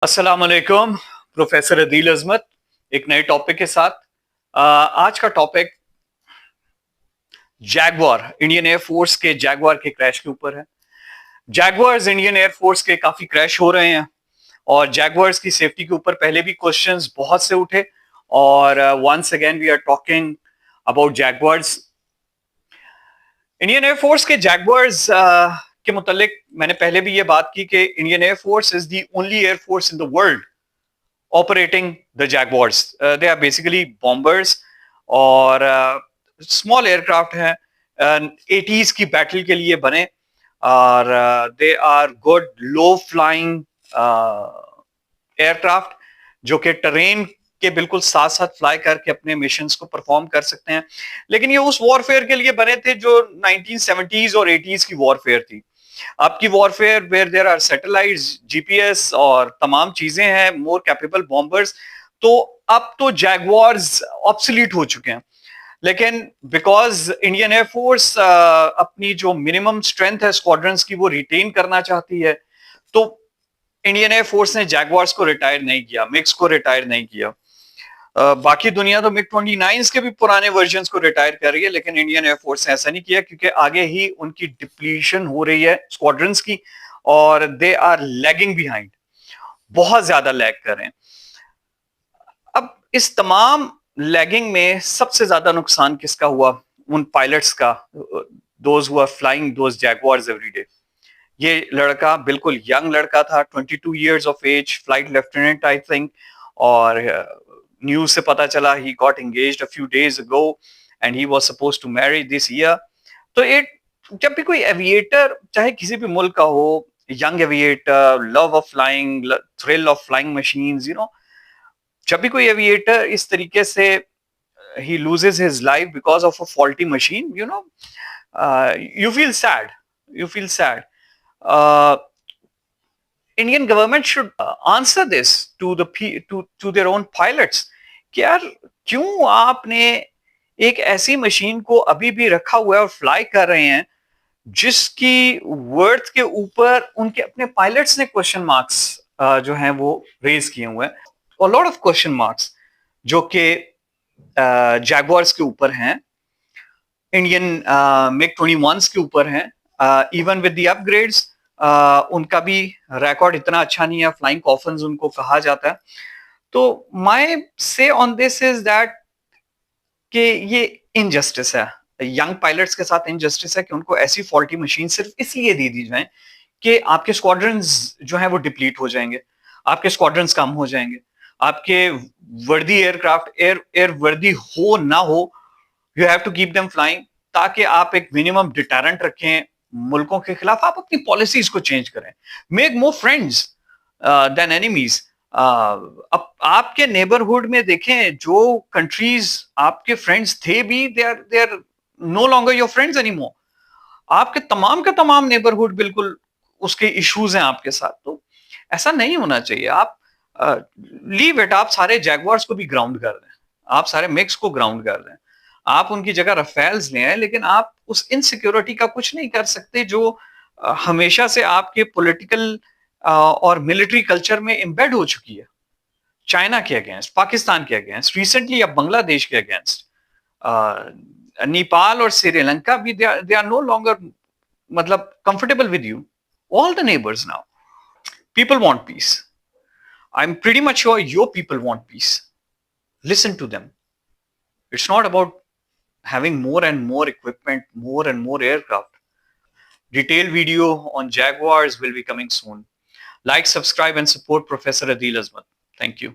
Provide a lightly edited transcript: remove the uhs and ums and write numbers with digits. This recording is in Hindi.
अस्सलाम वालेकुम। प्रोफेसर अदील अजमत एक नए टॉपिक के साथ। आज का टॉपिक जैगवार, इंडियन एयरफोर्स के जैगवार के क्रैश के ऊपर है। जैगवार्स इंडियन एयरफोर्स के काफी क्रैश हो रहे हैं और जैगवार्स की सेफ्टी के ऊपर पहले भी क्वेश्चंस बहुत से उठे और once again we are talking about Jaguars. Indian air force के जैगवार्स के मुतालिक मैंने पहले भी ये बात की कि Indian air force is the only air force in the world operating the Jaguars. They are basically bombers और small aircraft हैं, 80s की बैटल के लिए बने और they are good low flying aircraft जो कि टरेन के बिल्कुल साथ साथ फ्लाई करके अपने मिशंस को परफॉर्म कर सकते हैं। लेकिन ये उस वॉरफेयर के लिए बने थे जो 1970s और 80s की वॉरफेयर थी। आपकी warfare where there are satellites, GPS और तमाम चीजें हैं, मोर कैपेबल बॉम्बर्स, तो अब तो जैगवार्स ऑब्सोलीट हो चुके हैं। लेकिन बिकॉज इंडियन एयरफोर्स अपनी जो मिनिमम स्ट्रेंथ है स्क्वाड्रंस की वो रिटेन करना चाहती है, तो इंडियन एयरफोर्स ने जैगवार्स को रिटायर नहीं किया, मिक्स को रिटायर नहीं किया। बाकी दुनिया तो मिग 29 के भी पुराने वर्जन्स को रिटायर कर रही है, लेकिन इंडियन एयरफोर्स ने ऐसा नहीं किया क्योंकि आगे ही उनकी डिप्लीशन हो रही है स्क्वाड्रंस की और दे आर लैगिंग बिहाइंड, बहुत ज्यादा लैग कर रहे हैं। अब इस तमाम लैगिंग में सबसे ज्यादा नुकसान किसका हुआ? उन पायलट्स का, those who are flying those Jaguars every day. ये लड़का बिल्कुल यंग लड़का था, 22 years of age, flight lieutenant I think, और न्यूज से पता चला he got engaged a few days ago and he was supposed to marry this year. तो एक जब भी कोई एविएटर चाहे किसी भी मुल्क का हो, young aviator, love of flying, thrill of flying machines, जब भी कोई एविएटर इस तरीके से he loses his life because of a faulty machine, you feel sad. You feel sad. Indian government should answer this to their own pilots कि यार क्यों आपने एक ऐसी मशीन को अभी भी रखा हुआ है और फ्लाई कर रहे हैं जिसकी वर्थ के ऊपर उनके अपने पायलट्स ने क्वेश्चन मार्क्स जो हैं वो रेज किए हुए हैं, और लॉट ऑफ क्वेश्चन मार्क्स जो कि जैगवार्स के ऊपर हैं, इंडियन मिग 21 के ऊपर हैं, इवन विद द अपग्रेड्स उनका भी रिकॉर्ड इतना अच्छा नहीं है, फ्लाइंग कॉफन्स उनको कहा जाता है। तो माय से ऑन दिस इज दैट कि ये इनजस्टिस है, यंग पायलट्स के साथ इनजस्टिस है कि उनको ऐसी फॉल्टी मशीन सिर्फ इसलिए दे दी जाए कि आपके स्क्वाड्रंस जो हैं वो डिप्लीट हो जाएंगे, आपके स्क्वाड्रंस कम हो जाएंगे, आपके वर्दी एयरक्राफ्ट एयर वर्दी हो ना हो, you have to keep them flying ताकि आप एक मिनिमम डिटरेंट रखें मुल्कों के खिलाफ। आप अपनी पॉलिसीज को चेंज करें, make more friends than enemies. अब आपके नेबरहुड में देखें जो कंट्रीज आपके फ्रेंड्स थे भी, they are no longer your friends anymore. आपके तमाम नेबरहुड बिल्कुल उसके इश्यूज हैं आपके साथ, तो ऐसा नहीं होना चाहिए। आप लीव इट, आप सारे जैगवार्स को भी ग्राउंड कर दें, आप सारे मिक्स को ग्राउंड कर दें, आप उनकी जगह रफेल्स ले आए, लेकिन आप उस इनसिक्योरिटी का कुछ नहीं कर सकते जो हमेशा से आपके पॉलिटिकल और मिलिट्री कल्चर में एम्बेड हो चुकी है। चाइना के अगेंस्ट, पाकिस्तान के अगेंस्ट, रिसेंटली अब बांग्लादेश के अगेंस्ट, नेपाल और श्रीलंका भी, दे आर नो लॉन्गर मतलब comfortable with you. All the neighbours now, people want peace. I'm pretty much sure your people want peace. Listen to them. It's not about having more and more equipment, more and more aircraft. Detailed video on Jaguars will be coming soon. Like, subscribe and support Professor Adil Azmat. Thank you.